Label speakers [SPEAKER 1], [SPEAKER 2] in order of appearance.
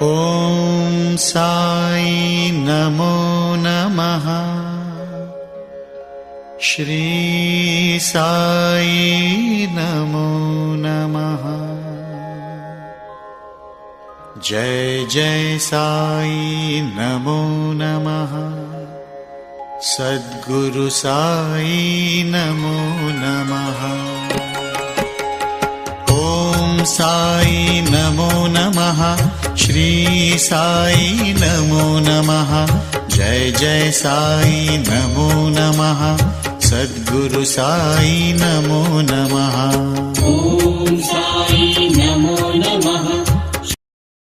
[SPEAKER 1] ॐ साई नमो नमः। श्री साई नमो नमः। जय जय साई नमो नमः। सद्गुरु साई नमो नमः। ॐ साई नमो नमः। श्री साई नमो नमः। जय जय साई नमो नमः। सद्गुरु साई नमो नमः।